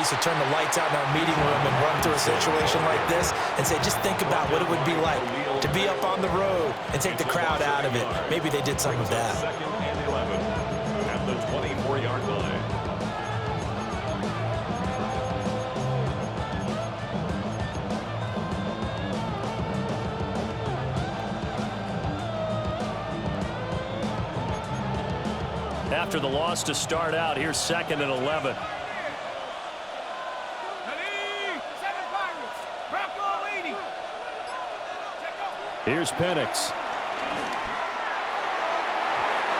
used to turn the lights out in our meeting room and run through a situation like this and say, just think about what it would be like to be up on the road and take the crowd out of it. Maybe they did some of that. Second and 11 at the 24-yard line. After the loss to start out, here's second and 11. Here's Penix.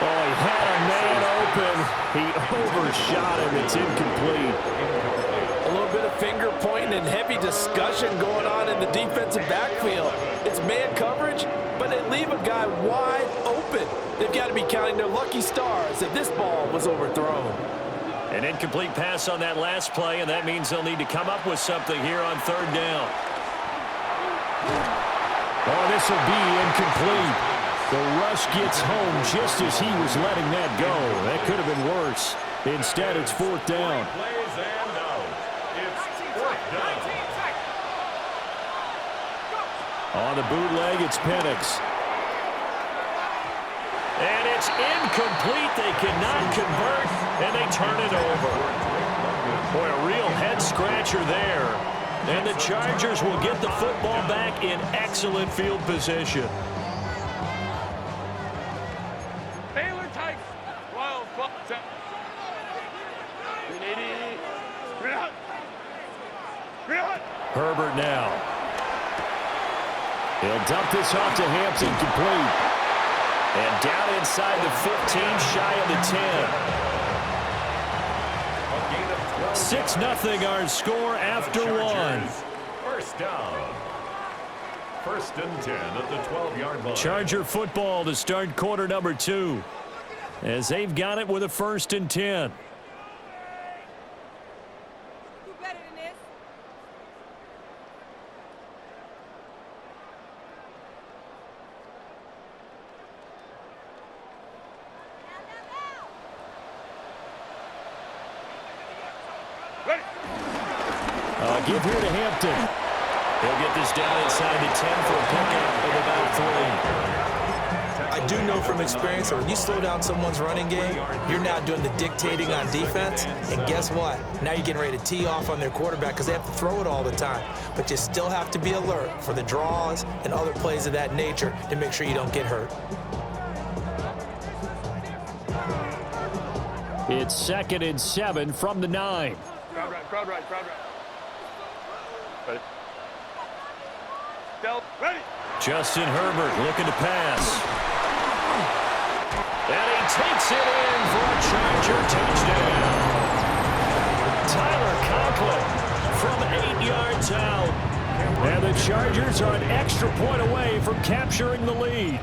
Oh, he had a man open. He overshot him. It's incomplete. A little bit of finger pointing and heavy discussion going on in the defensive backfield. It's man coverage, but they leave a guy wide open. They've got to be counting their lucky stars if this ball was overthrown. An incomplete pass on that last play, and that means they'll need to come up with something here on third down. Oh, this will be incomplete. The rush gets home just as he was letting that go. That could have been worse. Instead, it's fourth down. On the bootleg, it's Penix. And it's incomplete. They cannot convert, and they turn it over. Boy, a real head-scratcher there. And the Chargers will get the football back in excellent field position. Baylor type. 12, 7. Herbert now. He'll dump this off to Hampton, complete. And down inside the 15, shy of the 10. 6-0 our score after one. First down. First and 10 at the 12-yard line. Charger football to start quarter number 2. As they've got it with a first and 10. Give here to Hampton. He'll get this down inside the 10 for a pickup of about 3. I do know from experience that when you slow down someone's running game, you're now doing the dictating on defense. And guess what? Now you're getting ready to tee off on their quarterback because they have to throw it all the time. But you still have to be alert for the draws and other plays of that nature to make sure you don't get hurt. It's second and 7 from the 9. Crowd right. Ready. Ready. Justin Herbert looking to pass. And he takes it in for a Charger touchdown. Tyler Conklin from 8 yards out. And the Chargers are an extra point away from capturing the lead.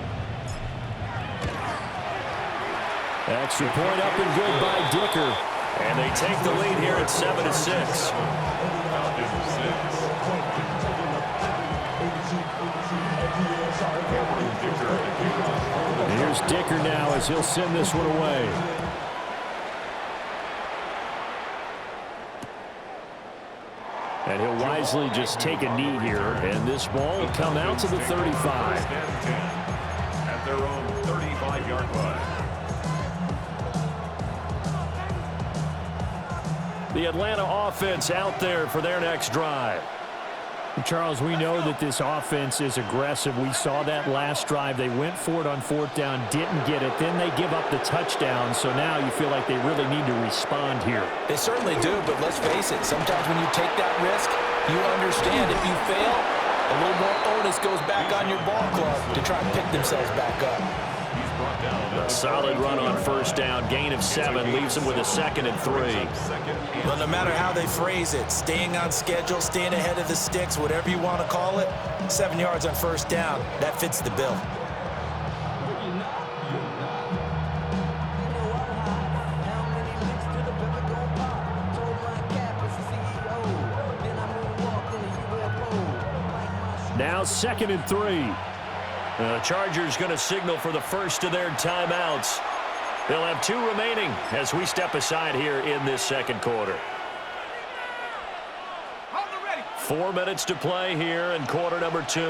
Extra point up and good by Dicker. And they take the lead here at 7-6. Here's Dicker now as he'll send this one away. And he'll wisely just take a knee here, and this ball will come out to the 35. At their own 35-yard line. The Atlanta offense out there for their next drive. Charles, we know that this offense is aggressive. We saw that last drive. They went for it on fourth down, didn't get it. Then they give up the touchdown. So now you feel like they really need to respond here. They certainly do, but let's face it. Sometimes when you take that risk, you understand if you fail, a little more onus goes back on your ball club to try and pick themselves back up. A solid run on first down. Gain of 7 leaves them with a 2nd and 3. Well, no matter how they phrase it, staying on schedule, staying ahead of the sticks, whatever you want to call it, 7 yards on first down, that fits the bill. Now 2nd and 3. The Chargers going to signal for the first of their timeouts. They'll have 2 remaining as we step aside here in this second quarter. 4 minutes to play here in quarter number 2.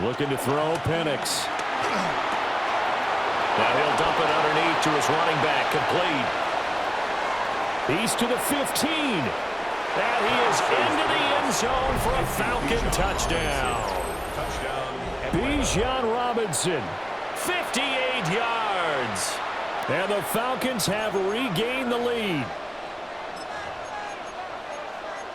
Looking to throw, Penix. Now he'll dump it underneath to his running back, complete. He's to the 15. And he is into the end zone for a Falcon touchdown. Bijan Robinson, 58 yards. And the Falcons have regained the lead.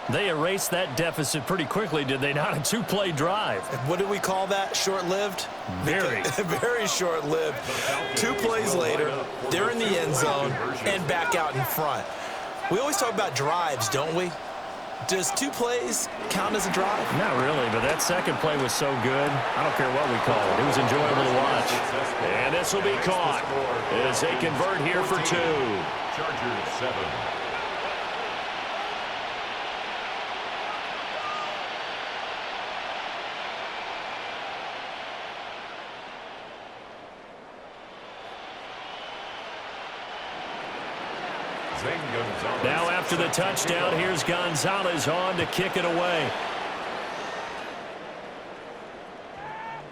They erased that deficit pretty quickly, did they not? A 2-play drive. What do we call that? Short-lived? Very. Very short-lived. 2 plays later, they're in the end zone and back out in front. We always talk about drives, don't we? Does 2 plays count as a drive? Not really, but that second play was so good. I don't care what we call it. It was enjoyable to watch. And this will be caught as they convert here for 2. Chargers 7. Now after the touchdown, here's Gonzalez on to kick it away.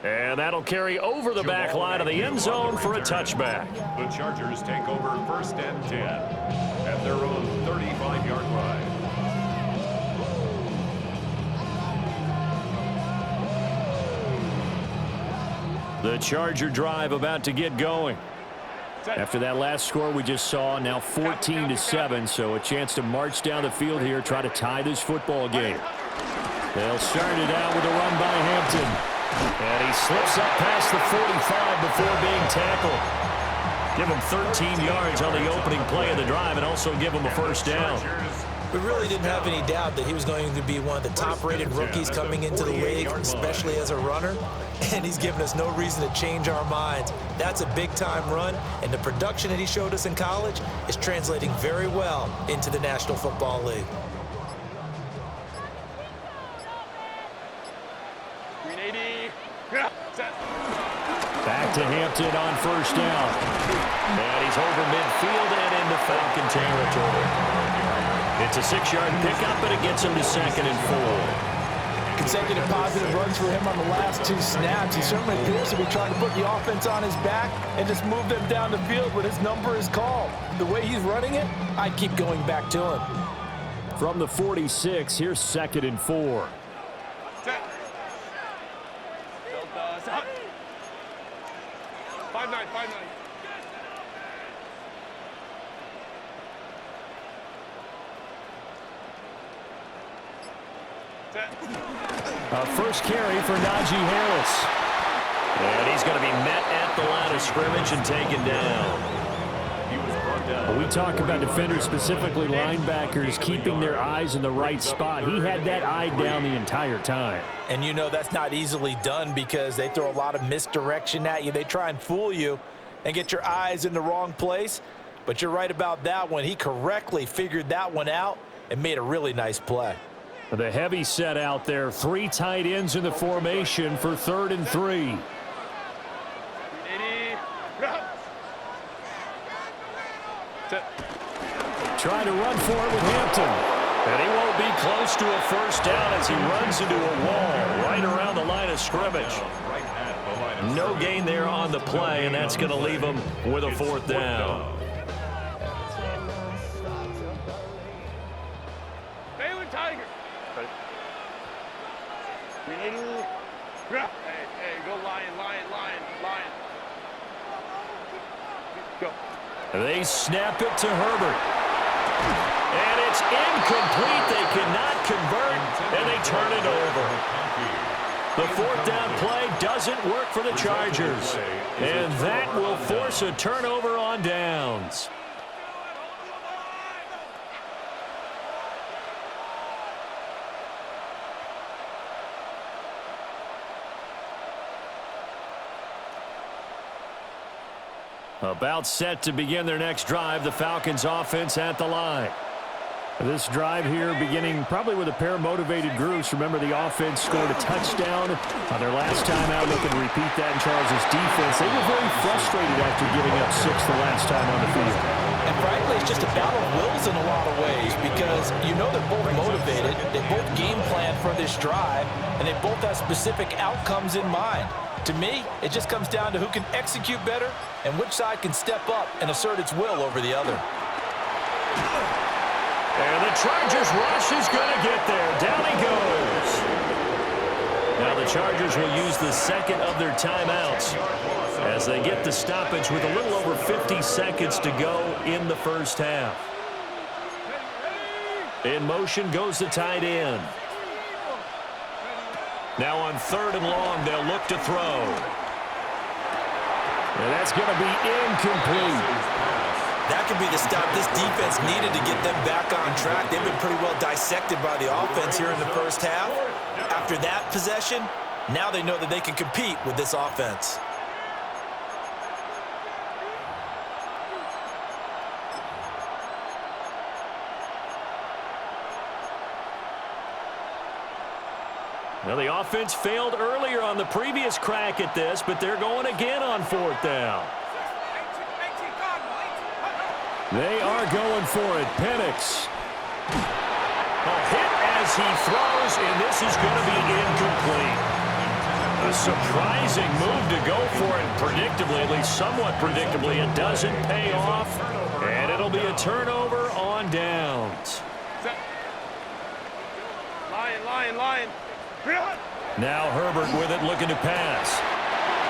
And that'll carry over the back line of the end zone for a touchback. The Chargers take over 1st and 10 at their own 35-yard line. The Charger drive about to get going. After that last score we just saw, now 14-7, so a chance to march down the field here, try to tie this football game. They'll start it out with a run by Hampton. And he slips up past the 45 before being tackled. Give him 13 yards on the opening play of the drive and also give him a first down. We really didn't have any doubt that he was going to be one of the top-rated rookies coming into the league, especially as a runner, and he's given us no reason to change our minds. That's a big-time run, and the production that he showed us in college is translating very well into the National Football League. Back to Hampton on first down. And he's over midfield and into Falcon territory. It's a 6-yard pickup, but it gets him to 2nd and 4. Consecutive positive runs for him on the last 2 snaps. He certainly appears to be trying to put the offense on his back and just move them down the field when his number is called. The way he's running it, I'd keep going back to him. From the 46, here's 2nd and 4. Set. 5-9, 5-9. First carry for Najee Harris. And he's going to be met at the line of scrimmage and taken down. We talk about defenders, specifically linebackers, keeping their eyes in the right spot. He had that eye down the entire time. And you know that's not easily done because they throw a lot of misdirection at you. They try and fool you and get your eyes in the wrong place. But you're right about that one. He correctly figured that one out and made a really nice play. The heavy set out there. 3 tight ends in the formation for 3rd and 3. Trying to run for it with Hampton. And he won't be close to a first down as he runs into a wall right around the line of scrimmage. No gain there on the play, and that's going to leave him with a 4th down. Baylor Tiger. Hey, go Lion. Go. They snap it to Herbert. And it's incomplete. They cannot convert, and they turn it over. The 4th down play doesn't work for the Chargers. And that will force a turnover on downs. About set to begin their next drive, the Falcons offense at the line. This drive here beginning probably with a pair of motivated groups. Remember, the offense scored a touchdown on their last time out. Looking to repeat that in Charles' defense. They were very frustrated after giving up 6 the last time on the field. And frankly, it's just a battle of wills in a lot of ways because you know they're both motivated. They both game plan for this drive, and they both have specific outcomes in mind. To me, it just comes down to who can execute better and which side can step up and assert its will over the other. And the Chargers rush is going to get there. Down he goes. Now the Chargers will use the second of their timeouts as they get the stoppage with a little over 50 seconds to go in the first half. In motion goes the tight end. Now on 3rd and long, they'll look to throw. And that's going to be incomplete. That could be the stop this defense needed to get them back on track. They've been pretty well dissected by the offense here in the first half. After that possession, now they know that they can compete with this offense. Well, the offense failed earlier on the previous crack at this, but they're going again on 4th down. They are going for it. Penix. A hit as he throws, and this is going to be incomplete. A surprising move to go for it. Predictably, at least somewhat predictably, it doesn't pay off, and it'll be a turnover on downs. Lion. Now Herbert with it, looking to pass.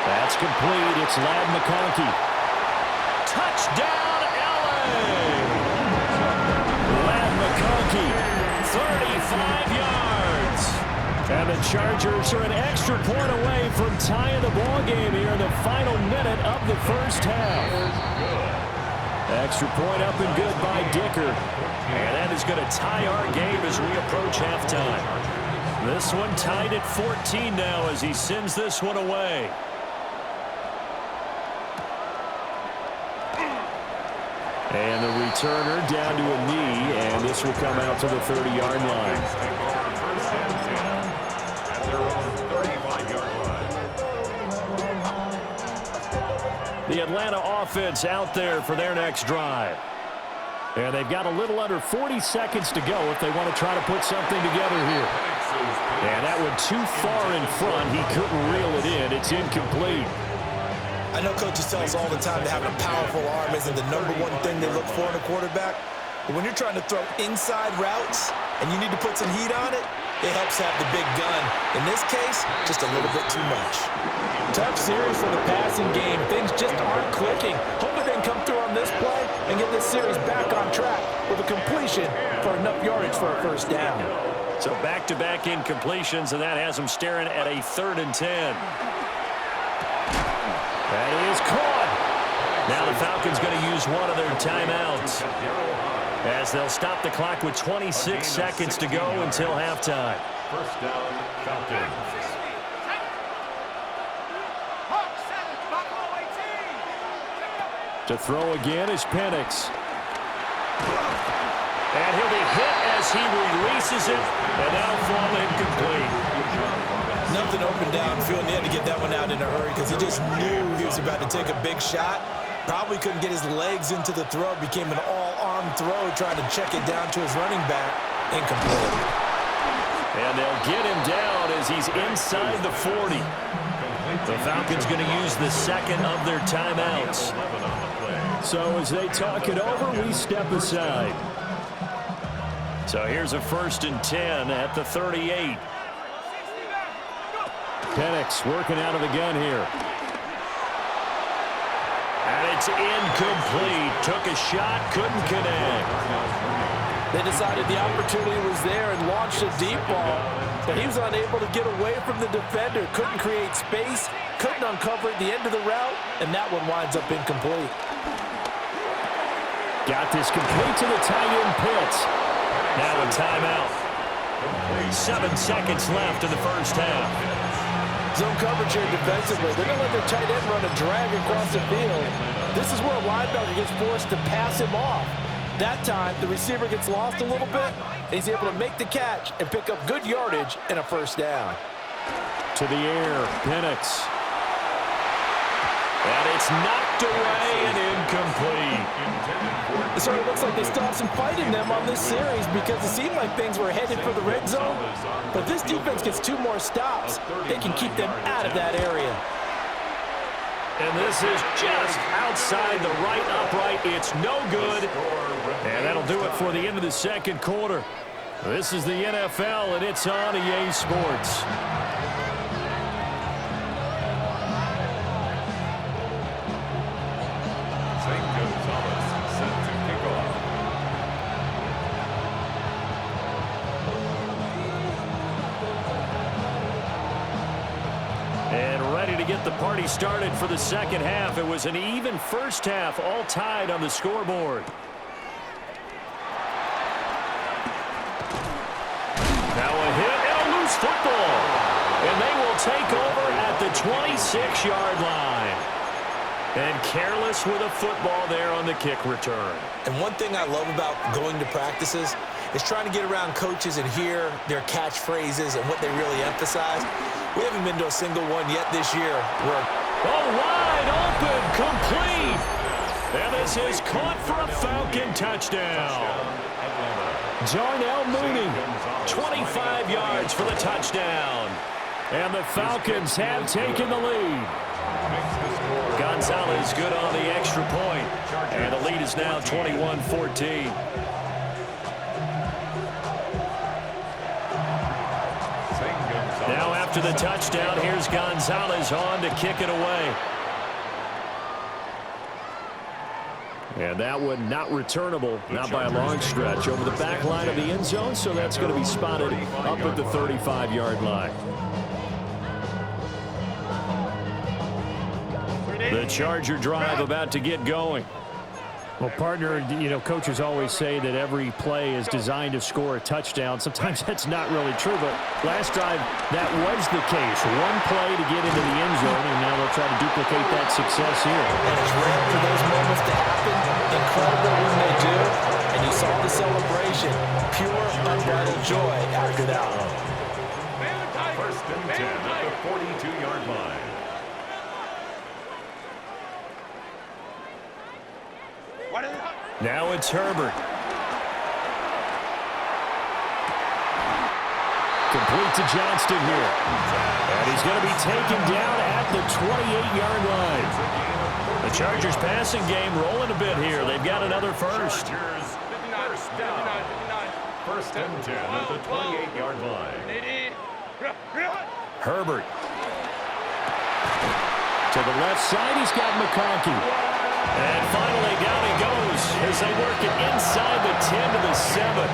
That's complete. It's Ladd McConkey. Touchdown, LA! Ladd McConkey. 35 yards. And the Chargers are an extra point away from tying the ball game here in the final minute of the first half. Extra point up and good by Dicker. And that is going to tie our game as we approach halftime. This one tied at 14 now as he sends this one away. And the returner down to a knee, and this will come out to the 30-yard line. At their own 35-yard line. The Atlanta offense out there for their next drive. And they've got a little under 40 seconds to go if they want to try to put something together here. And that one too far in front. He couldn't reel it in. It's incomplete. I know coaches tell us all the time that having a powerful arm isn't the #1 thing they look for in a quarterback. But when you're trying to throw inside routes and you need to put some heat on it, it helps have the big gun. In this case, just a little bit too much. Tough series for the passing game. Things just aren't clicking. Hopefully they can come through on this play and get this series back on track with a completion for enough yardage for a first down. So back-to-back incompletions, and that has them staring at a 3rd and 10. That is caught. Now the Falcons going to use one of their timeouts as they'll stop the clock with 26 seconds to go until halftime. First down, Falcons. To throw again is Penix. And he'll be hit as he releases it, and that'll fall incomplete. Nothing open downfield, and he had to get that one out in a hurry because he just knew he was about to take a big shot. Probably couldn't get his legs into the throw. Became an all-arm throw, trying to check it down to his running back. Incomplete. And they'll get him down as he's inside the 40. The Falcons going to use the second of their timeouts. So as they talk it over, we step aside. So here's a 1st and 10 at the 38. Penix working out of the gun here. And it's incomplete. Took a shot, couldn't connect. They decided the opportunity was there and launched a deep ball, but he was unable to get away from the defender. Couldn't create space, couldn't uncover at the end of the route, and that one winds up incomplete. Got this complete to the tight end Pitts. Now a timeout. 7 seconds left in the first half. Zone coverage here defensively. They're going to let their tight end run a drag across the field. This is where a linebacker gets forced to pass him off. That time, the receiver gets lost a little bit, and he's able to make the catch and pick up good yardage and a first down. To the air, Penix. And it's knocked away and incomplete. It sort of looks like they still have some fight in them on this series because it seemed like things were headed for the red zone. But this defense gets 2 more stops. They can keep them out of that area. And this is just outside the right upright. It's no good. And that'll do it for the end of the second quarter. This is the NFL, and it's on EA Sports. Get the party started for the second half. It was an even first half, all tied on the scoreboard. Now a hit and a loose football. And they will take over at the 26-yard line. And careless with a football there on the kick return. And one thing I love about going to practices is trying to get around coaches and hear their catchphrases and what they really emphasize. We haven't been to a single one yet this year. Wide open, complete. And this is caught for a Falcon touchdown. Darnell Mooney, 25 yards for the touchdown. And the Falcons have taken the lead. Gonzalez good on the extra point. And the lead is now 21-14. Now after the touchdown, here's Gonzalez on to kick it away. And that one not returnable, not by a long stretch, over the back line of the end zone, so that's going to be spotted up at the 35-yard line. The Charger drive about to get going. Well, partner, you know, coaches always say that every play is designed to score a touchdown. Sometimes that's not really true, but last drive, that was the case. One play to get into the end zone, and now they'll try to duplicate that success here. And it's rare for those moments to happen. Incredible when they do. And you saw the celebration. Pure, unbridled joy after that one. First and 10 at the 42-yard line. Now it's Herbert. Complete to Johnston here. And he's going to be taken down at the 28-yard line. The Chargers passing game rolling a bit here. They've got another first. First and 10 at the 28-yard line. Herbert. To the left side, he's got McConkey. And finally, down he goes as they work it inside the 10 to the 7.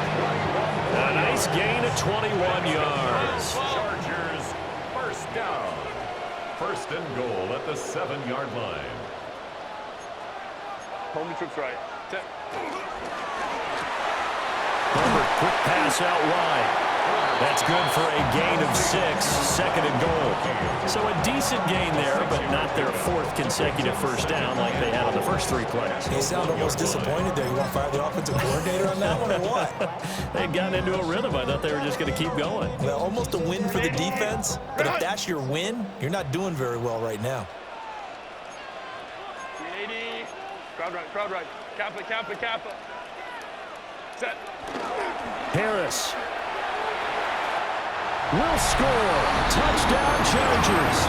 A nice gain of 21 yards. Chargers, first down. First and goal at the 7-yard line. Home troops right. Herbert, quick pass out wide. That's good for a gain of 6, second and goal. So a decent gain there, but not their 4th consecutive first down like they had on the first 3 plays. You sound almost disappointed there. You want to fire the offensive coordinator on that one or what? They got into a rhythm. I thought they were just going to keep going. Well, almost a win for the defense, but if that's your win, you're not doing very well right now. 380. Crowd right. Kappa. Set. Harris will score. Touchdown, Chargers.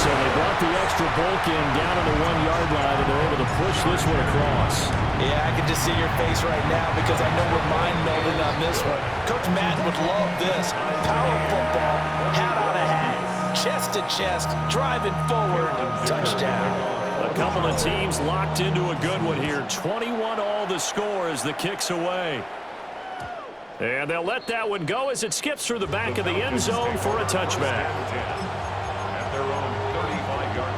So they brought the extra bulk in down on the 1-yard line, and they're able to push this one across. Yeah, I can just see your face right now because I know we're mind-melding on this one. Coach Madden would love this. Power football, hat on a hat, chest to chest, driving forward, touchdown. A couple of teams locked into a good one here. 21 all the score as the kick's away. And they'll let that one go as it skips through the back of the end zone for a touchback. At their own 35-yard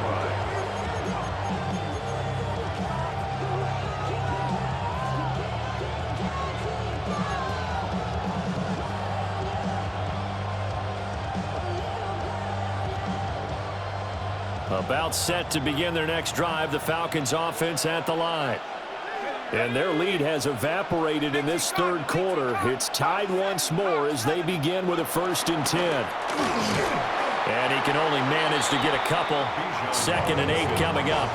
line. About set to begin their next drive, the Falcons offense at the line. And their lead has evaporated in this third quarter. It's tied once more as they begin with a 1st and 10. And he can only manage to get a couple. 2nd and 8 coming up.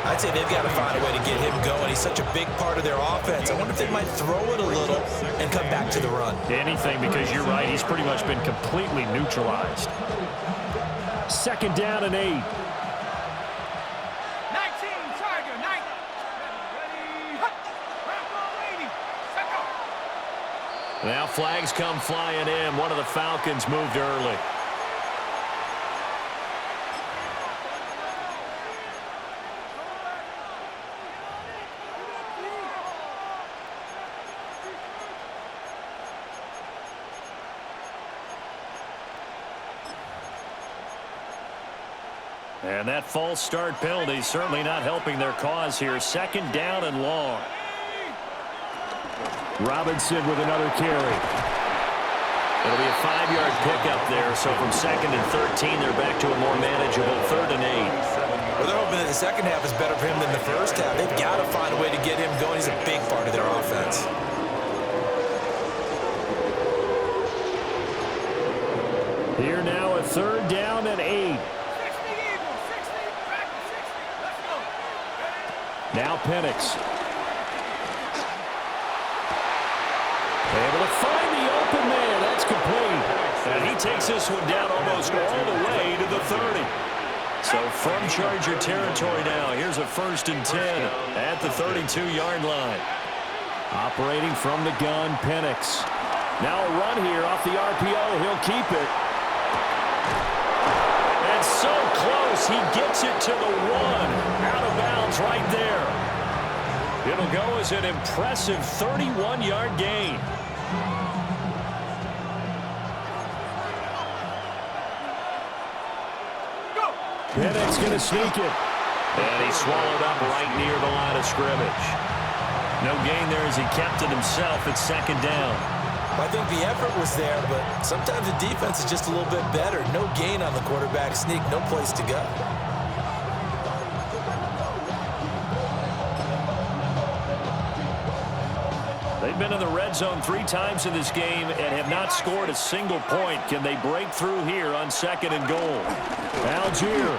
I'd say they've got to find a way to get him going. He's such a big part of their offense. I wonder if they might throw it a little and come back to the run. Anything, because you're right. He's pretty much been completely neutralized. 2nd down and 8. Now flags come flying in. One of the Falcons moved early. And that false start penalty certainly not helping their cause here. 2nd down and long. Robinson with another carry. It'll be a 5-yard pickup there. So from 2nd and 13, they're back to a more manageable 3rd and 8. Well, they're hoping that the second half is better for him than the first half. They've got to find a way to get him going. He's a big part of their offense. Here now a 3rd down and 8. Now Penix. Able to find the open man. That's complete. And he takes this one down almost all the way to the 30. So from Charger territory now, here's a 1st and 10 at the 32-yard line. Operating from the gun, Penix. Now a run here off the RPO. He'll keep it. And so close, he gets it to the 1. Out of bounds right there. It'll go as an impressive 31-yard gain. Penix going to sneak it. And he's swallowed up right near the line of scrimmage. No gain there as he kept it himself at 2nd down. I think the effort was there, but sometimes the defense is just a little bit better. No gain on the quarterback sneak, no place to go. They've been in the red zone 3 times in this game and have not scored a single point. Can they break through here on 2nd and goal? Algier.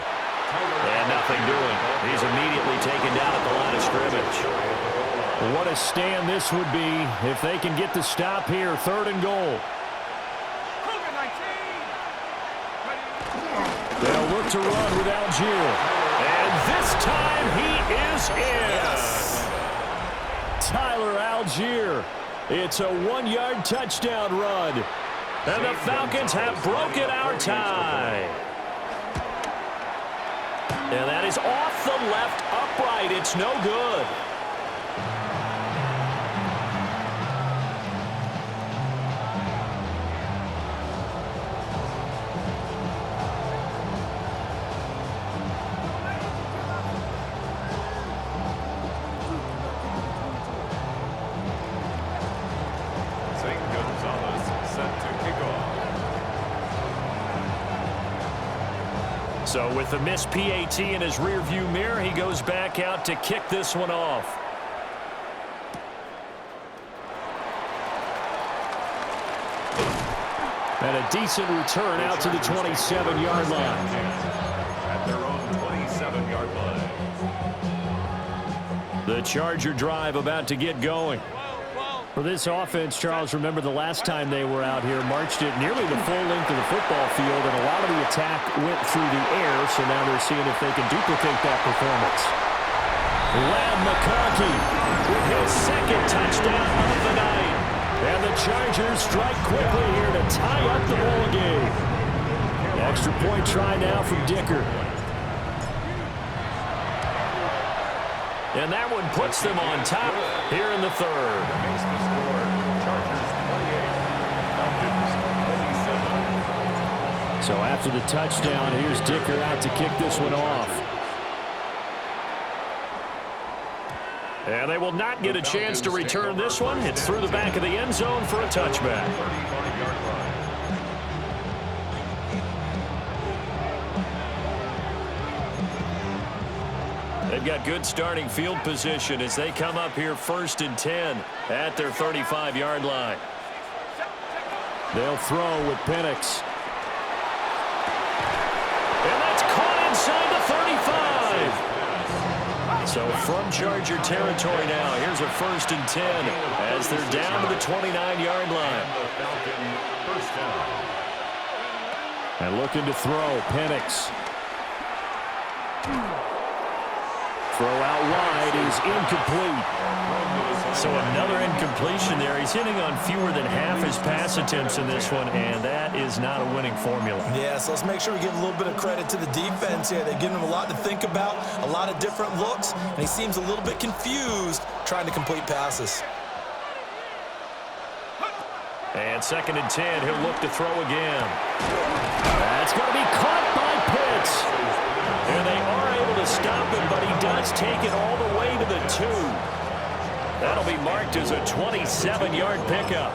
And nothing doing. He's immediately taken down at the line of scrimmage. What a stand this would be if they can get the stop here. 3rd and goal. They'll look to run with Algier. And this time he is in. Yes. Tyler Algier. It's a 1-yard touchdown run. And the Falcons have broken our tie. And that is off the left upright. It's no good. St. Gonzalez set to kick off. So with the missed PAT in his rearview mirror, he goes back out to kick this one off. And a decent return out to the 27-yard line. At their own 27-yard line. The Charger drive about to get going. For this offense, Charles, remember the last time they were out here, marched it nearly the full length of the football field, and a lot of the attack went through the air, so now they're seeing if they can duplicate that performance. Ladd McConkey with his 2nd touchdown of the night. And the Chargers strike quickly here to tie up the ball game. Extra point try now from Dicker. And that one puts them on top here in the 3rd. Makes the score. Chargers 28, Falcons 27. So after the touchdown, here's Dicker out to kick this one off. And they will not get a chance to return this one. It's through the back of the end zone for a touchback. 35-yard line. They've got good starting field position as they come up here 1st and 10 at their 35-yard line. They'll throw with Penix. And that's caught inside the 35. So from Charger territory now, here's a 1st and 10 as they're down to the 29-yard line. And looking to throw, Penix. Throw out wide is incomplete. So another incompletion there. He's hitting on fewer than half his pass attempts in this one, and that is not a winning formula. Yeah, so let's make sure we give a little bit of credit to the defense here. They're giving him a lot to think about, a lot of different looks, and he seems a little bit confused trying to complete passes. And 2nd and 10, he'll look to throw again. That's going to be caught by Pitts. And they are able to stop him, but he does take it all the way to the 2. That'll be marked as a 27-yard pickup.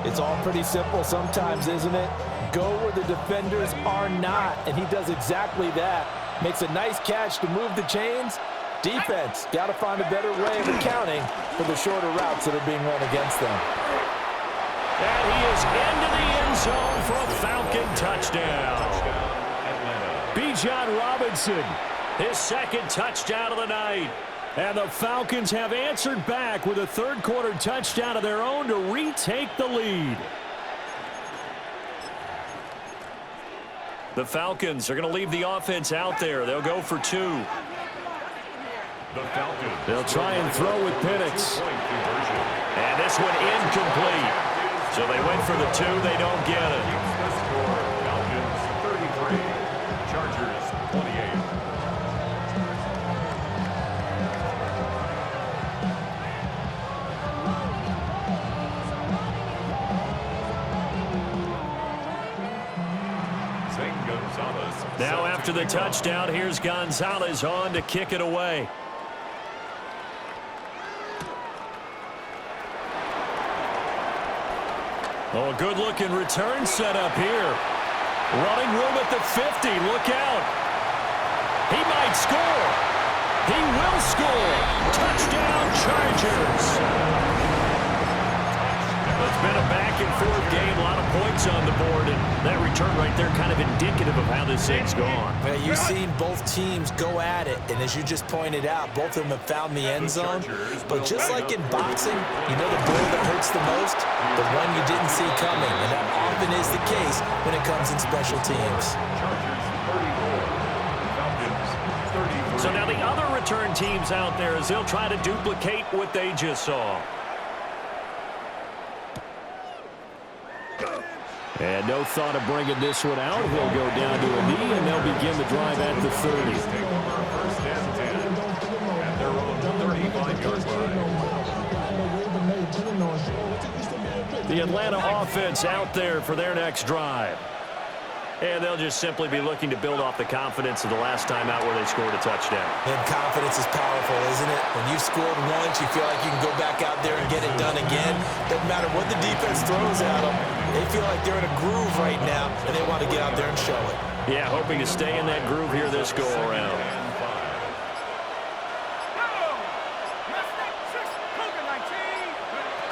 It's all pretty simple sometimes, isn't it? Go where the defenders are not, and he does exactly that. Makes a nice catch to move the chains. Defense, got to find a better way of accounting for the shorter routes that are being run against them. And he is into the end zone for a Falcon touchdown. Bijan Robinson, His 2nd touchdown of the night. and the Falcons have answered back with a third-quarter touchdown of their own to retake the lead. The Falcons are going to leave the offense out there. They'll go for 2. They'll try and throw with Penix. And this one incomplete. So they went for the 2. They don't get it. Falcons 33, Chargers 28. Now after the touchdown, here's Gonzalez on to kick it away. Oh, a good-looking return set up here. Running room at the 50. Look out. He might score. He will score. Touchdown, Chargers. It's been a back-and-forth game. A lot of points on the board. And that return right there kind of indicative of how this thing's gone. Yeah, you've seen both teams go at it, and as you just pointed out, both of them have found the end zone. But just like in boxing, you know the blow that hurts the most? The one you didn't see coming, and that often is the case when it comes in special teams. So now the other return teams out there as they'll try to duplicate what they just saw. And no thought of bringing this one out. He'll go down to a knee, and they'll begin the drive at the 30. First and 10 at their own 35-yard line. The Atlanta offense out there for their next drive. And they'll just simply be looking to build off the confidence of the last time out where they scored a touchdown. And confidence is powerful, isn't it? When you've scored once, you feel like you can go back out there and get it done again. Doesn't matter what the defense throws at them. They feel like they're in a groove right now, and they want to get out there and show it. Yeah, hoping to stay in that groove here this go-around.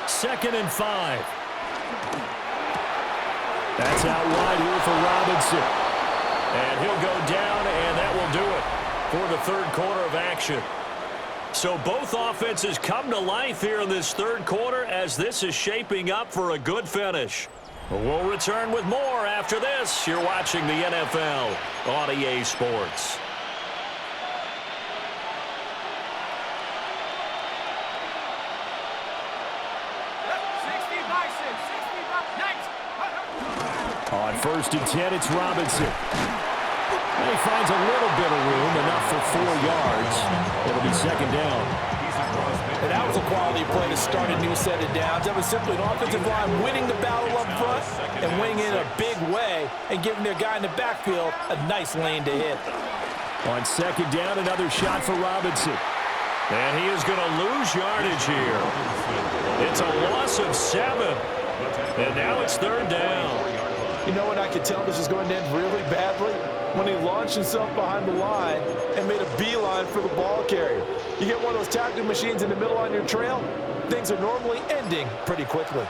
Second and 5. That's out wide here for Robinson. And he'll go down, and that will do it for the third quarter of action. So both offenses come to life here in this third quarter as this is shaping up for a good finish. We'll return with more after this. You're watching the NFL on EA Sports. On 1st and 10, it's Robinson. And he finds a little bit of room, enough for 4 yards. It'll be second down. And that was a quality play to start a new set of downs. That was simply an offensive line winning the battle up front and winning in a big way and giving their guy in the backfield a nice lane to hit. On second down, another shot for Robinson. And he is going to lose yardage here. It's a loss of 7. And now it's third down. You know what, I could tell this is going to end really badly? when he launched himself behind the line and made a beeline for the ball carrier. You get one of those tackling machines in the middle on your trail, things are normally ending pretty quickly.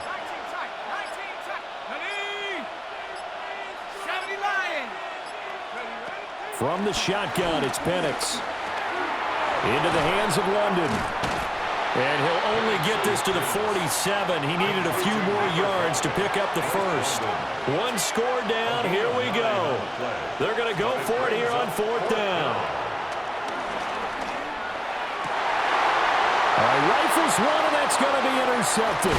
From the shotgun, it's Penix. Into the hands of London. And he'll only get this to the 47. He needed a few more yards to pick up the first. One score down. Here we go. They're going to go for it here on fourth down. Rifles one, and that's going to be intercepted.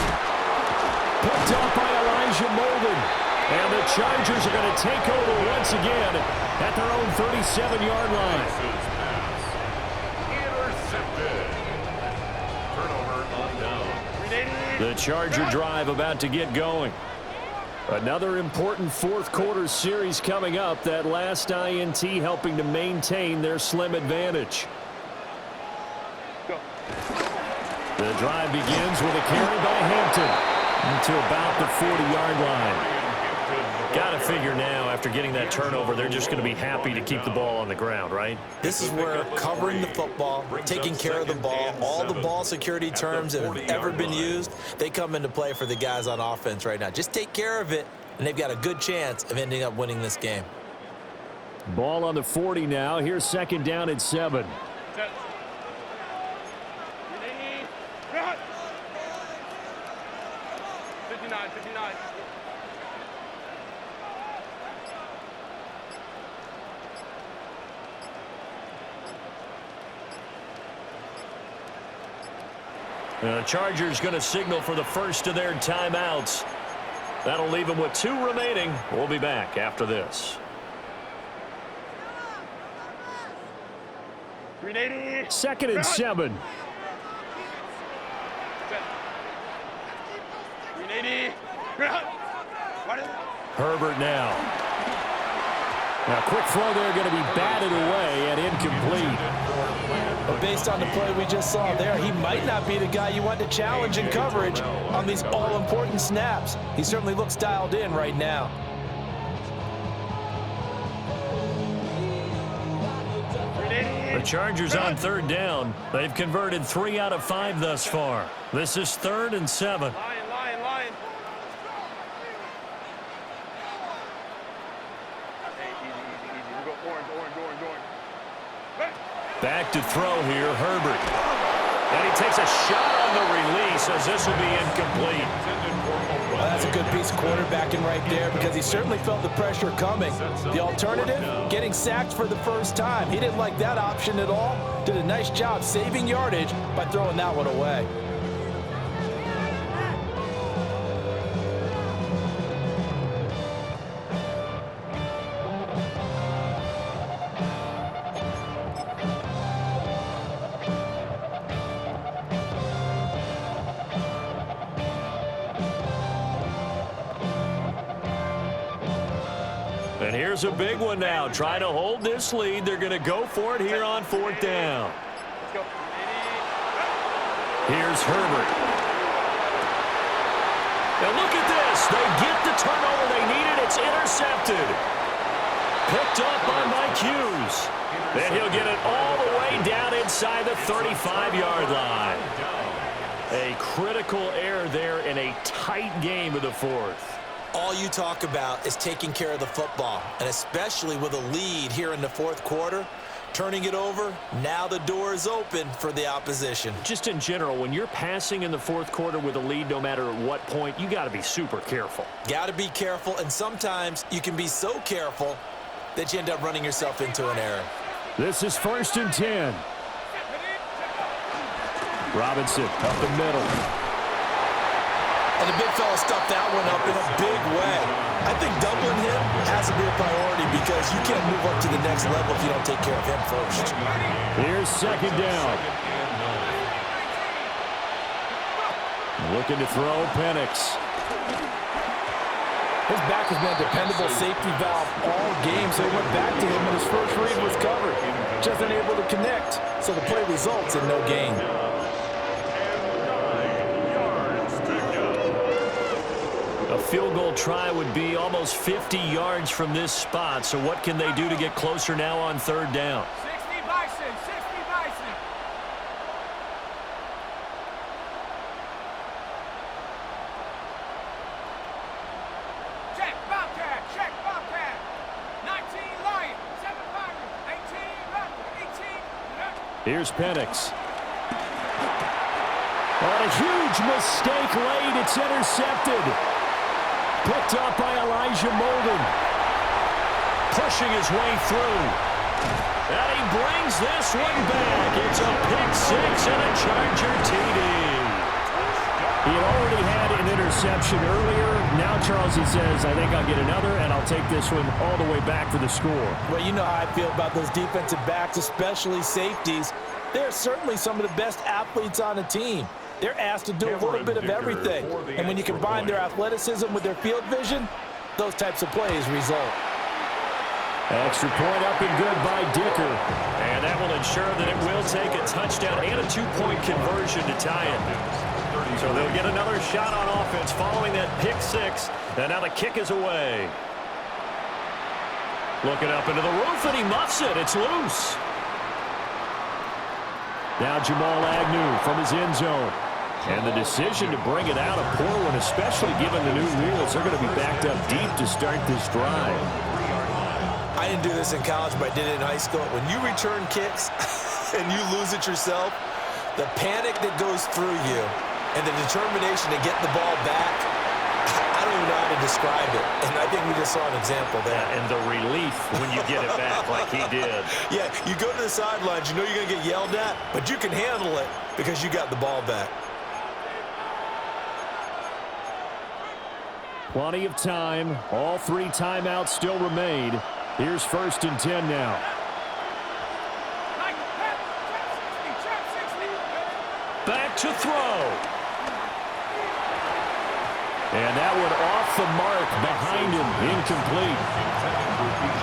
Picked up by Elijah Molden. And the Chargers are going to take over once again at their own 37-yard line. Intercepted. Turnover on down. The Charger drive about to get going. Another important fourth-quarter series coming up. That last INT helping to maintain their slim advantage. Go. The drive begins with a carry by Hampton to about the 40-yard line. Got to figure now, after getting that turnover, they're just going to be happy to keep the ball on the ground, right? This is where covering the football, taking care of the ball, all the ball security terms that have ever been used, they come into play for the guys on offense right now. Just take care of it, and they've got a good chance of ending up winning this game. Ball on the 40 now. Here's second down at 7. Set. 59, 59. The Chargers going to signal for the first of their timeouts. That'll leave them with 2 remaining. We'll be back after this. 380. Second and 7. 380. Herbert now. Now, quick throw there going to be batted away and incomplete. But based on the play we just saw there, he might not be the guy you want to challenge in coverage on these all-important snaps. He certainly looks dialed in right now. The Chargers on third down. They've converted 3 out of 5 thus far. This is 3rd and 7. Lion. Hey, easy. We go orange. Back to throw here, Herbert. And he takes a shot on the release as this will be incomplete. Well, that's a good piece of quarterbacking right there because he certainly felt the pressure coming. The alternative, getting sacked for the first time. He didn't like that option at all. Did a nice job saving yardage by throwing that one away. And here's a big one now. Trying to hold this lead. They're going to go for it here on fourth down. Let's go. Here's Herbert. And look at this. They get the turnover they needed. It's intercepted. Picked up by Mike Hughes. And he'll get it all the way down inside the 35-yard line. A critical error there in a tight game of the fourth. All you talk about is taking care of the football, and especially with a lead here in the fourth quarter, turning it over, now the door is open for the opposition. Just in general, when you're passing in the fourth quarter with a lead, no matter at what point, you got to be super careful. Got to be careful, and sometimes you can be so careful that you end up running yourself into an error. This is 1st and 10. Robinson up the middle. And the big fella stuffed that one up in a big way. I think doubling him has to be a priority because you can't move up to the next level if you don't take care of him first. Here's second down. Looking to throw, Penix. His back has been a dependable safety valve all game, so he went back to him, and his first read was covered. Just unable to connect, so the play results in no gain. A field goal try would be almost 50 yards from this spot. So what can they do to get closer now on third down? 60 Bison, 60 Bison. Check Bobcat, check Bobcat. 19 Lion, 7 Pirate, 18 Rebel, 18. Here's Penix. On a huge mistake late, it's intercepted. Picked up by Elijah Molden. Pushing his way through. And he brings this one back. It's a pick six and a Charger TD. He had already had an interception earlier. Now, Charles, he says, I think I'll get another, and I'll take this one all the way back for the score. Well, you know how I feel about those defensive backs, especially safeties. They're certainly some of the best athletes on the team. They're asked to do a little bit of everything. And when you combine their athleticism with their field vision, those types of plays result. Extra point up and good by Dicker. And that will ensure that it will take a touchdown and a two-point conversion to tie it. So they'll get another shot on offense following that pick six. And now the kick is away. Looking up into the roof, and he muffs it. It's loose. Now Jamal Agnew from his end zone. And the decision to bring it out, a poor one, especially given the new rules. They're going to be backed up deep to start this drive. I didn't do this in college, but I did it in high school. When you return kicks and you lose it yourself, the panic that goes through you and the determination to get the ball back, I don't even know how to describe it. And I think we just saw an example there. And the relief when you get it back like he did. Yeah, you go to the sidelines, you know you're going to get yelled at, but you can handle it because you got the ball back. Plenty of time. All three timeouts still remain. Here's 1st and 10 now. Back to throw. And that one off the mark behind him. Incomplete.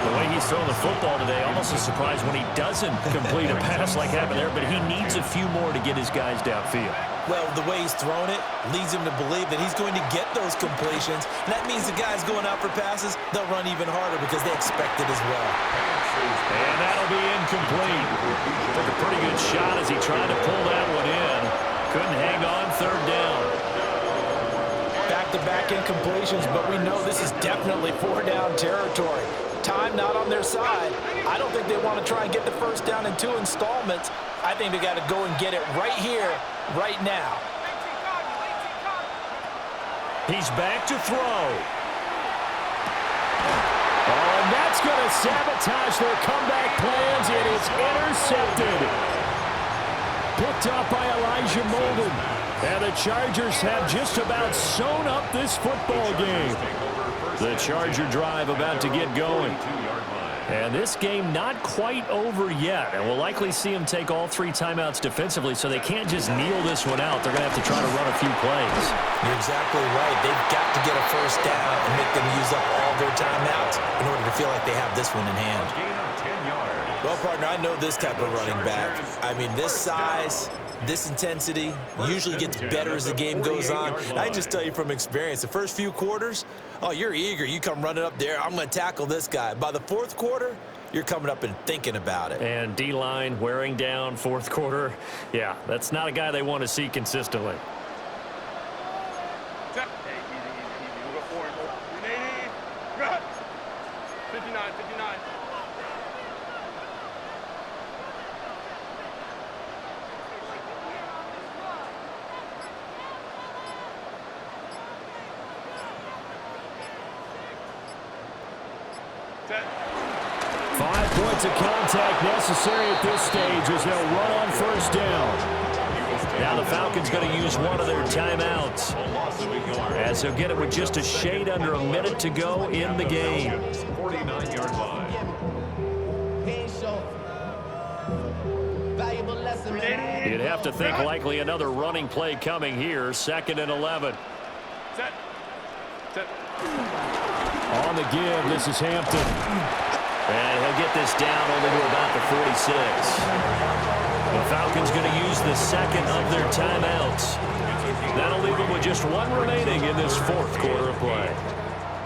The way he's throwing the football today, almost a surprise when he doesn't complete a pass like happened there, but he needs a few more to get his guys downfield. Well, the way he's thrown it leads him to believe that he's going to get those completions. And that means the guys going out for passes, they'll run even harder because they expect it as well. And that'll be incomplete. Took a pretty good shot as he tried to pull that one in. Couldn't hang on third down. Back-to-back incompletions, but we know this is definitely 4-down territory. Time not on their side. I don't think they want to try and get the first down in 2 installments. I think they got to go and get it right here, right now. He's back to throw. Oh, and that's going to sabotage their comeback plans. It is intercepted. Picked up by Elijah Molden. And the Chargers have just about sewn up this football game. The Charger drive about to get going. And this game not quite over yet. And we'll likely see them take all 3 timeouts defensively, so they can't just kneel this one out. They're going to have to try to run a few plays. You're exactly right. They've got to get a first down and make them use up all their timeouts in order to feel like they have this one in hand. Well, partner, I know this type of running back. I mean, this size, this intensity usually gets better as the game goes on. And I just tell you from experience, the first few quarters, oh, you're eager. You come running up there. I'm going to tackle this guy. By the 4th quarter, you're coming up and thinking about it. And D-line wearing down 4th quarter. Yeah, that's not a guy they want to see consistently. Hey, easy. We'll go 4 and 4. 59, 59. Set. 5 points of contact necessary at this stage as they'll run on first down. Now the Falcons going to use one of their timeouts as they'll get it with just a shade under a minute to go in the game. 49-yard line. You'd have to think likely another running play coming here. 2nd and 11. Set. On the give, this is Hampton. And he'll get this down only to about the 46. The Falcons going to use the 2nd of their timeouts. That'll leave them with just one remaining in this fourth quarter of play.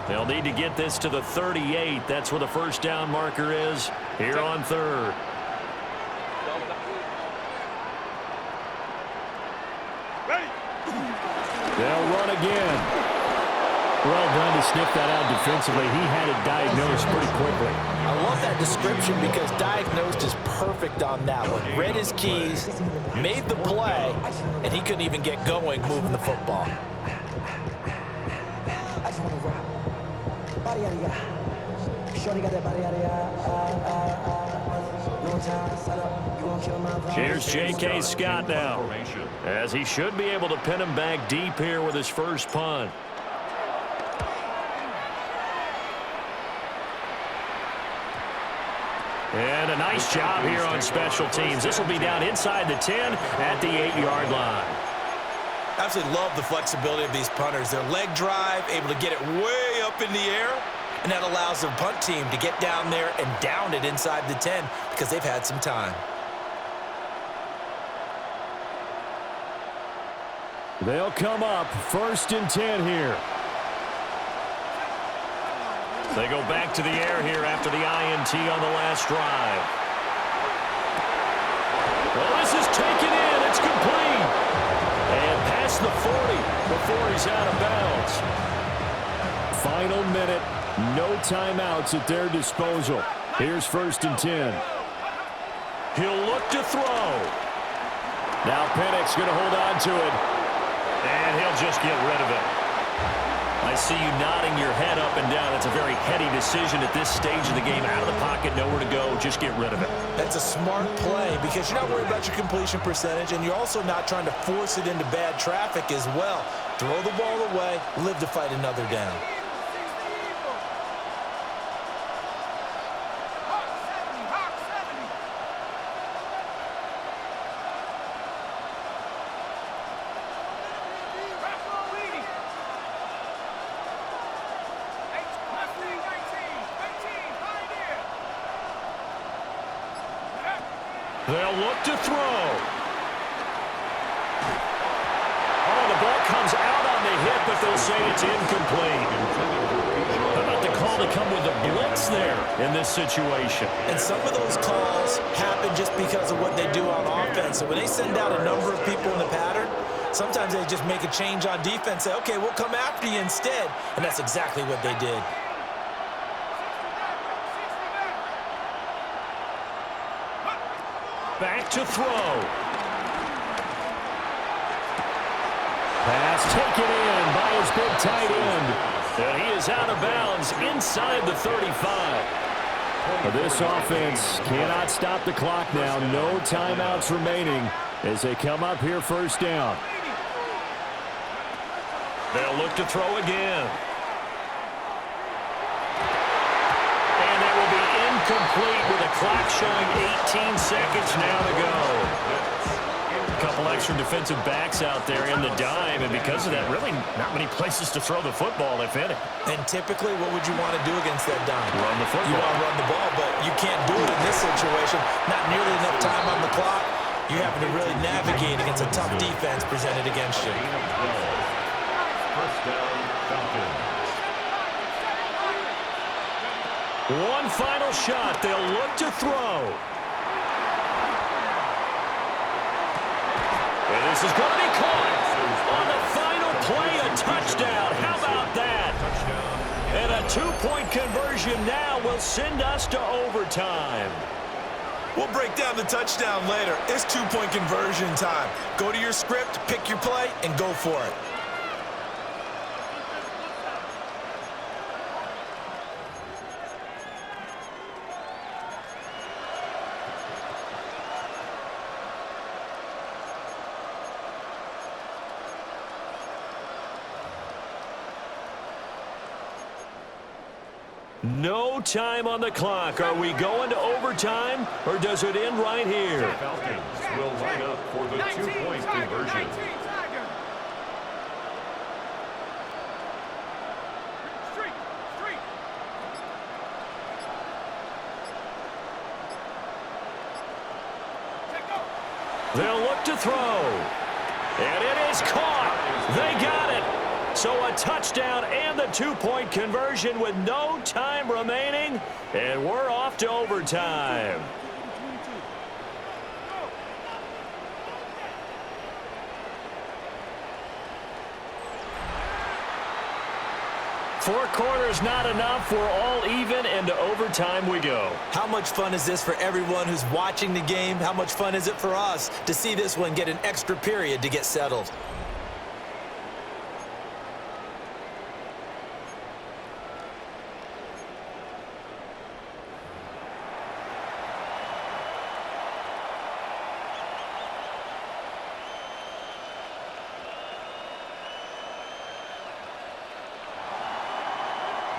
They'll need to get this to the 38. That's where the first down marker is here on third. They'll run again. Well done to sniff that out defensively. He had it diagnosed pretty quickly. I love that description because diagnosed is perfect on that one. Read his keys, made the play, and he couldn't even get going moving the football. Here's J.K. Scott now, as he should be able to pin him back deep here with his first punt. And a nice job here on special teams. This will be down inside the 10 at the 8-yard line. Absolutely love the flexibility of these punters. Their leg drive, able to get it way up in the air, and that allows the punt team to get down there and down it inside the 10 because they've had some time. They'll come up 1st and 10 here. They go back to the air here after the INT on the last drive. Well, this is taken in. It's complete. And past the 40 before he's out of bounds. Final minute. No timeouts at their disposal. Here's 1st and 10. He'll look to throw. Now Penix going to hold on to it. And he'll just get rid of it. I see you nodding your head up and down. It's a very heady decision at this stage of the game. Out of the pocket, nowhere to go. Just get rid of it. That's a smart play because you're not worried about your completion percentage, and you're also not trying to force it into bad traffic as well. Throw the ball away, live to fight another down. They'll look to throw. Oh, the ball comes out on the hit, but they'll say it's incomplete. How about the call to come with a blitz there in this situation? And some of those calls happen just because of what they do on offense. So when they send out a number of people in the pattern, sometimes they just make a change on defense, say, okay, we'll come after you instead. And that's exactly what they did. Back to throw. Pass taken in by his big tight end. And he is out of bounds inside the 35. But this offense cannot stop the clock now. No timeouts remaining as they come up here 1st down. They'll look to throw again. And that will be incomplete with a clock showing 18 seconds now to go. A couple extra defensive backs out there in the dime, and because of that, really not many places to throw the football, if any. And typically, what would you want to do against that dime? Run the football. You want to run the ball, but you can't do it in this situation. Not nearly enough time on the clock. You having to really navigate against a tough defense presented against you. First down, Falcons. One final shot. They'll look to throw. And this is going to be caught. On the final play, a touchdown. How about that? And a 2-point conversion now will send us to overtime. We'll break down the touchdown later. It's 2-point conversion time. Go to your script, pick your play, and go for it. No time on the clock. Are we going to overtime, or does it end right here? Falcons will line up for the 2-point conversion. They'll look to throw. And it is caught. They got it. So a touchdown and the 2-point conversion with no time remaining. And we're off to overtime. Four quarters not enough. We're all even, and to overtime we go. How much fun is this for everyone who's watching the game? How much fun is it for us to see this one get an extra period to get settled?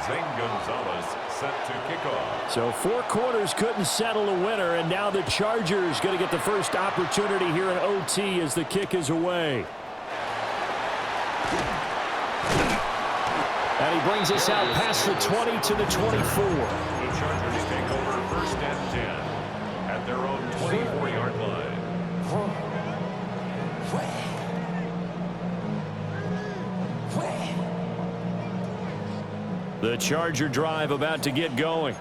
Zane Gonzalez set to kick off. So 4 quarters couldn't settle a winner, and now the Chargers going to get the first opportunity here in OT as the kick is away. And he brings us out past the 20 to the 24. The Chargers take over first and 10 at their own 24-yard line. The Charger drive about to get going.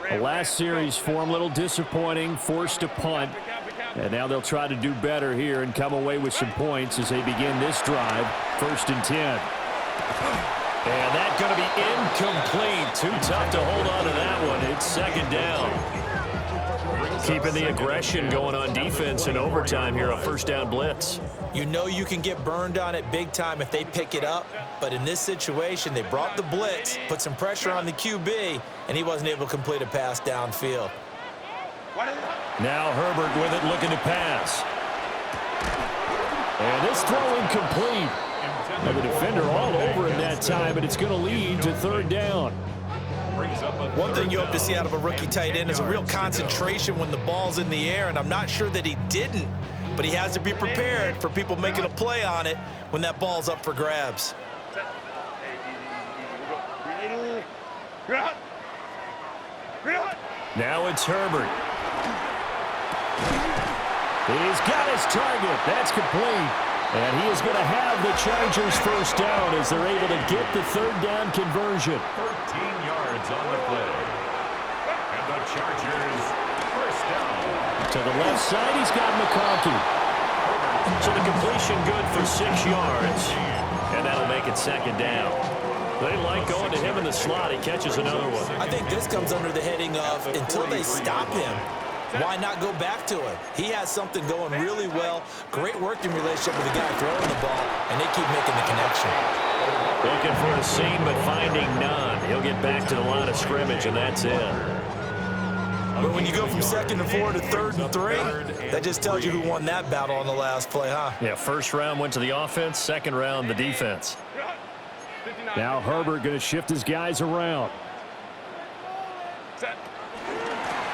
The last series for him, a little disappointing, forced to punt. And now they'll try to do better here and come away with some points as they begin this drive, first and 10. And that's going to be incomplete. Too tough to hold on to that one. It's second down. Keeping the aggression going on defense in overtime here, a first down blitz. You know you can get burned on it big time if they pick it up, but in this situation, they brought the blitz, put some pressure on the QB, and he wasn't able to complete a pass downfield. Now Herbert with it, looking to pass. And this throw incomplete. And the defender all over him that time, but it's going to lead to third down. One thing you hope to see out of a rookie tight end is a real concentration when the ball's in the air, and I'm not sure that he didn't, but he has to be prepared for people making a play on it when that ball's up for grabs. Now it's Herbert. He's got his target. That's complete. And he is going to have the Chargers first down as they're able to get the third down conversion. 13 yards on the play. And the Chargers first down. To the left side, he's got McConkey. So the completion good for 6 yards. And that'll make it second down. They like going to him in the slot. He catches another one. I think this comes under the heading of until they stop him, why not go back to him? He has something going really well. Great working relationship with the guy throwing the ball, and they keep making the connection. Looking for a seam, but finding none. He'll get back to the line of scrimmage, and that's it. But when you go from 2nd and 4 to 3rd and 3, that just tells you who won that battle on the last play, huh? Yeah, first round went to the offense, second round the defense. Now Herbert going to shift his guys around.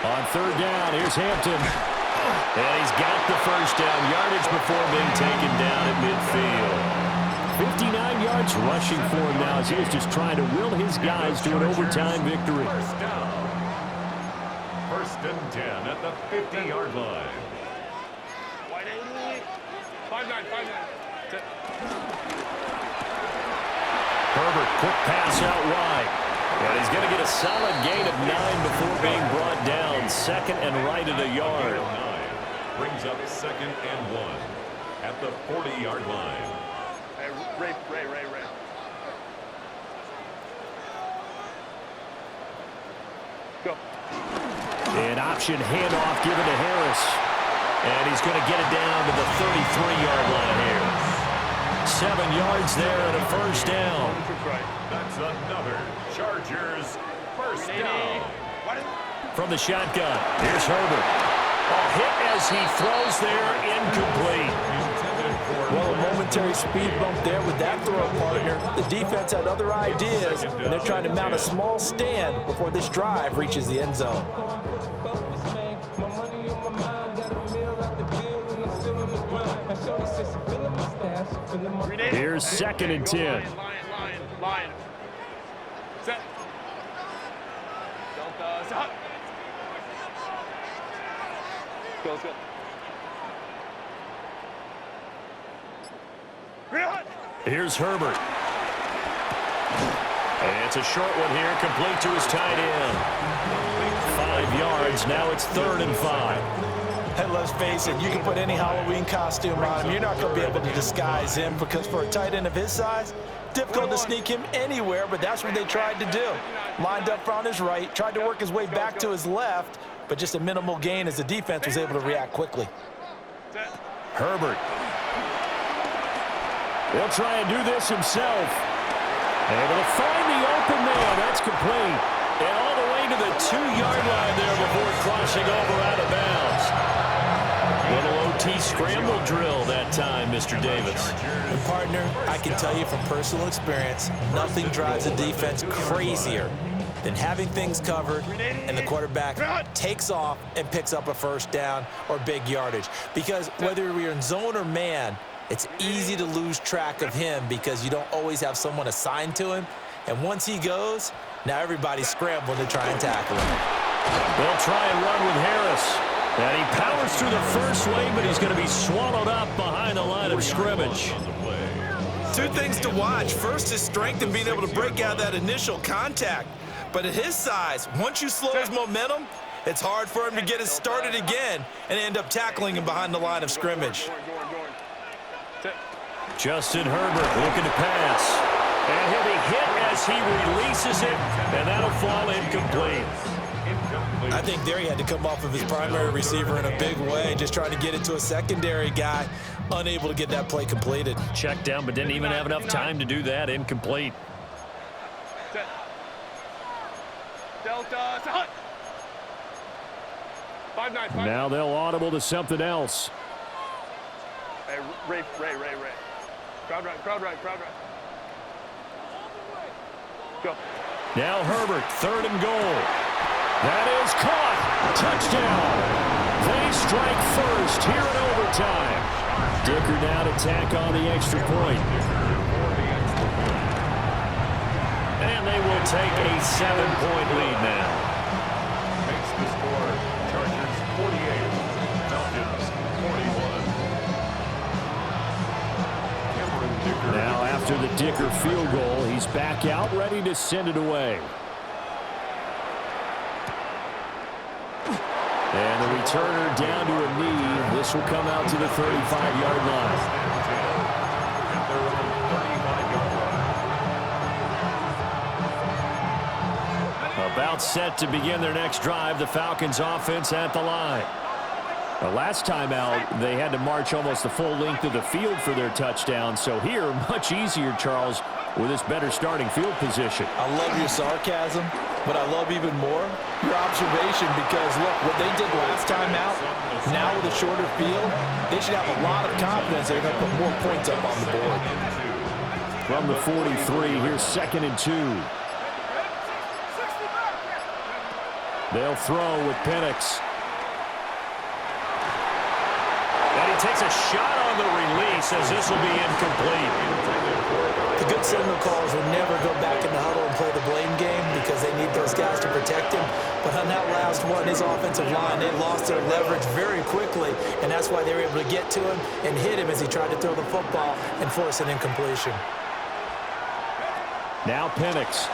On third down, here's Hampton. And he's got the first down, yardage before being taken down at midfield. 59 yards rushing for him now as he is just trying to will his guys to an overtime victory. First down. First and 10 at the 50-yard line. 5-9. Herbert, quick pass out wide. And he's going to get a solid gain of 9 before being brought down. Second and right at a yard. 9 brings up second and 1 at the 40-yard line. Hey, Ray. Go. An option handoff given to Harris. And he's going to get it down to the 33-yard line here. 7 yards there and a first down. That's another Chargers first down. From the shotgun, here's Herbert. A hit as he throws there, incomplete. Well, a momentary speed bump there with that throw partner. The defense had other ideas, and they're trying to mount a small stand before this drive reaches the end zone. Here's 2nd and 10. Lion. Set. Delta. Stop. Go. Real hot. Here's Herbert. And it's a short one here, complete to his tight end. 5 yards, now it's 3rd and 5. And let's face it, you can put any Halloween costume on him. You're not going to be able to disguise him because for a tight end of his size, difficult to sneak him anywhere, but that's what they tried to do. Lined up on his right, tried to work his way back to his left, but just a minimal gain as the defense was able to react quickly. Herbert. He'll try and do this himself. Able to find the open man. That's complete. And all the way to the 2-yard line there before crossing over out of bounds. Little OT scramble drill that time, Mr. Davis. And partner, I can tell you from personal experience, nothing drives a defense crazier than having things covered and the quarterback takes off and picks up a first down or big yardage. Because whether you're in zone or man, it's easy to lose track of him because you don't always have someone assigned to him. And once he goes, now everybody's scrambling to try and tackle him. They'll try and run with Harris. And he powers through the first wave, but he's going to be swallowed up behind the line of scrimmage. 2 things to watch. First, his strength and being able to break out that initial contact. But at his size, once you slow his momentum, it's hard for him to get it started again and end up tackling him behind the line of scrimmage. Justin Herbert looking to pass. And he'll be hit as he releases it, and that'll fall incomplete. I think there he had to come off of his primary receiver in a big way, just trying to get it to a secondary guy, unable to get that play completed. Checked down, but didn't even have enough time to do that. Incomplete. Delta, hut. 5-9. Now they'll audible to something else. Hey, Ray. Crowd right. Go. Now Herbert, 3rd and goal. That is caught. Touchdown. They strike first here in overtime. Dicker now to tack on the extra point. And they will take a 7-point lead now. Makes the score Chargers 48, Falcons 41. Now after the Dicker field goal, he's back out ready to send it away. And the returner down to a knee. This will come out to the 35-yard line. About set to begin their next drive. The Falcons offense at the line. The last time out, they had to march almost the full length of the field for their touchdown. So here, much easier, Charles, with this better starting field position. I love your sarcasm, but I love even more your observation because, look, what they did last time out, now with a shorter field, they should have a lot of confidence they're going to put more points up on the board. From the 43, here's 2nd and 2. They'll throw with Penix. And he takes a shot on the release as this will be incomplete. The good signal callers will never go back in the huddle and play the blame game because they need those guys to protect him. But on that last one, his offensive line, they lost their leverage very quickly, and that's why they were able to get to him and hit him as he tried to throw the football and force an incompletion. Now Penix.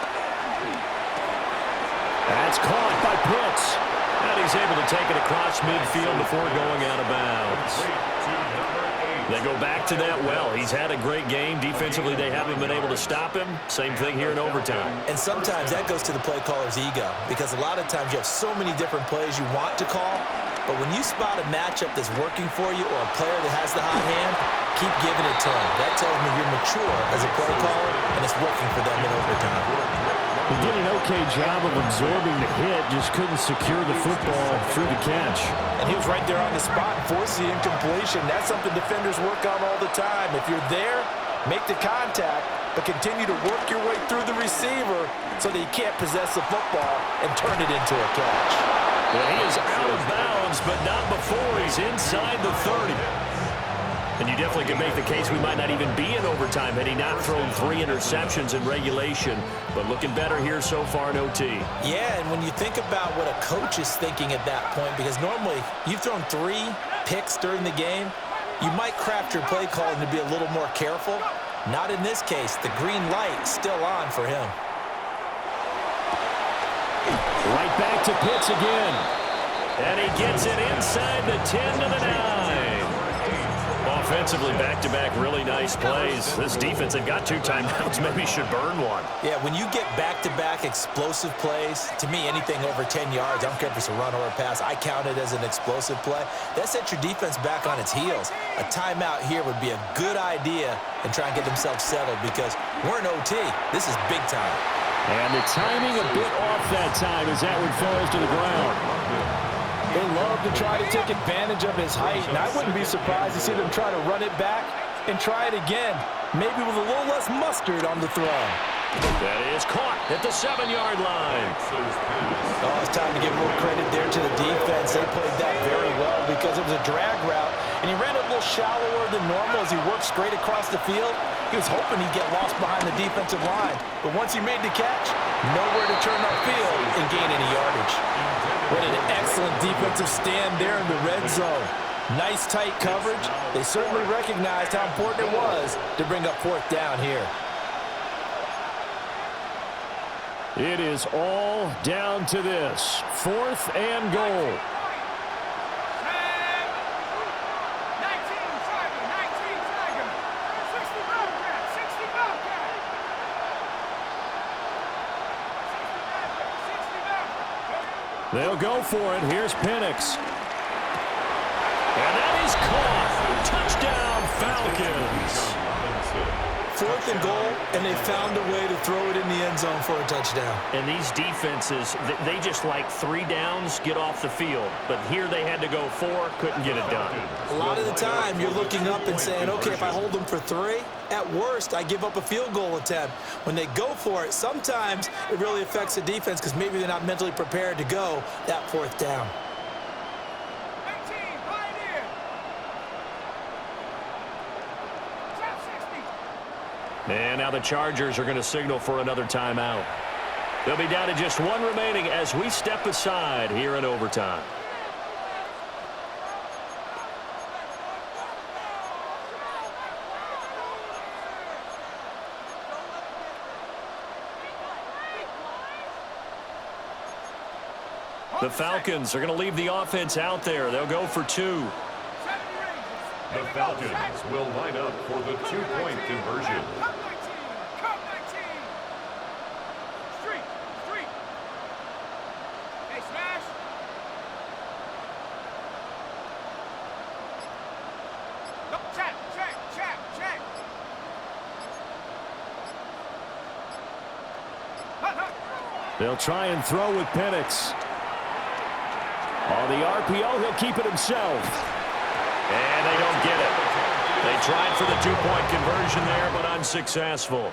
That's caught by Pitts. And he's able to take it across midfield before going out of bounds. They go back to that well. He's had a great game. Defensively, they haven't been able to stop him. Same thing here in overtime. And sometimes that goes to the play caller's ego because a lot of times you have so many different plays you want to call, but when you spot a matchup that's working for you or a player that has the hot hand, keep giving it to him. That tells me you're mature as a play caller, and it's working for them in overtime. He did an okay job of absorbing the hit, just couldn't secure the football through the catch. And he was right there on the spot, forcing the incompletion. That's something defenders work on all the time. If you're there, make the contact, but continue to work your way through the receiver so that he can't possess the football and turn it into a catch. Well, he is out of bounds, but not before he's inside the 30. And you definitely can make the case we might not even be in overtime had he not thrown 3 interceptions in regulation. But looking better here so far in OT. Yeah, and when you think about what a coach is thinking at that point, because normally you've thrown 3 picks during the game, you might craft your play calling to be a little more careful. Not in this case. The green light still on for him. Right back to Pitts again. And he gets it inside the 10 to the 9. Offensively, back-to-back really nice plays. This defense had got 2 timeouts. Maybe should burn one. Yeah, when you get back-to-back explosive plays, to me, anything over 10 yards, I don't care if it's a run or a pass, I count it as an explosive play. That sets your defense back on its heels. A timeout here would be a good idea and try and get themselves settled because we're in OT. This is big time. And the timing a bit off that time as that one falls to the ground. They love to try to take advantage of his height, and I wouldn't be surprised to see them try to run it back and try it again, maybe with a little less mustard on the throw. That is caught at the 7-yard line. Oh, it's time to give a little credit there to the defense. They played that very well because it was a drag route, and he ran a little shallower than normal as he worked straight across the field. He was hoping he'd get lost behind the defensive line, but once he made the catch, nowhere to turn upfield and gain any yardage. What an excellent defensive stand there in the red zone. Nice tight coverage. They certainly recognized how important it was to bring up 4th down here. It is all down to this. 4th and goal. 19 Tiger. 60 Bobcat. 60 Bobcat. 60 Bobcat. They'll go for it. Here's Penix. And that is caught. Touchdown, Falcons. 4th and goal, and they found a way to throw it in the end zone for a touchdown. And these defenses, they just like 3 downs, get off the field. But here they had to go 4, couldn't get it done. A lot of the time, you're looking up and saying, okay, if I hold them for 3, at worst, I give up a field goal attempt. When they go for it, sometimes it really affects the defense because maybe they're not mentally prepared to go that 4th down. 19 Pioneer. Top 60. And now the Chargers are going to signal for another timeout. They'll be down to just 1 remaining as we step aside here in overtime. The Falcons are going to leave the offense out there. They'll go for 2. The Falcons will line up for the 2-point conversion. Cup 19. Cup 19. Street. Street. Hey, Smash. No, check. They'll try and throw with Penix. On the RPO, he'll keep it himself. And they don't get it. They tried for the 2-point conversion there, but unsuccessful.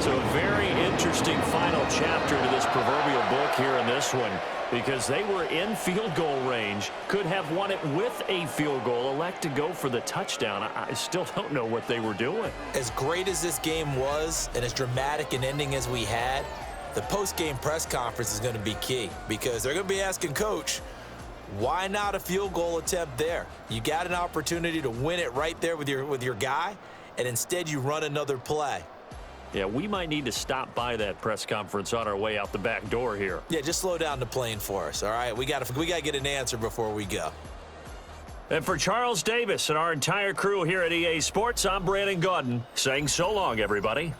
So a very interesting final chapter to this proverbial book here in this one, because they were in field goal range, could have won it with a field goal, elect to go for the touchdown. I still don't know what they were doing. As great as this game was and as dramatic an ending as we had, the post-game press conference is going to be key because they're going to be asking Coach, why not a field goal attempt there? You got an opportunity to win it right there with your guy, and instead you run another play. Yeah, we might need to stop by that press conference on our way out the back door here. Yeah, just slow down the plane for us, all right? We got to get an answer before we go. And for Charles Davis and our entire crew here at EA Sports, I'm Brandon Gaudin saying so long, everybody.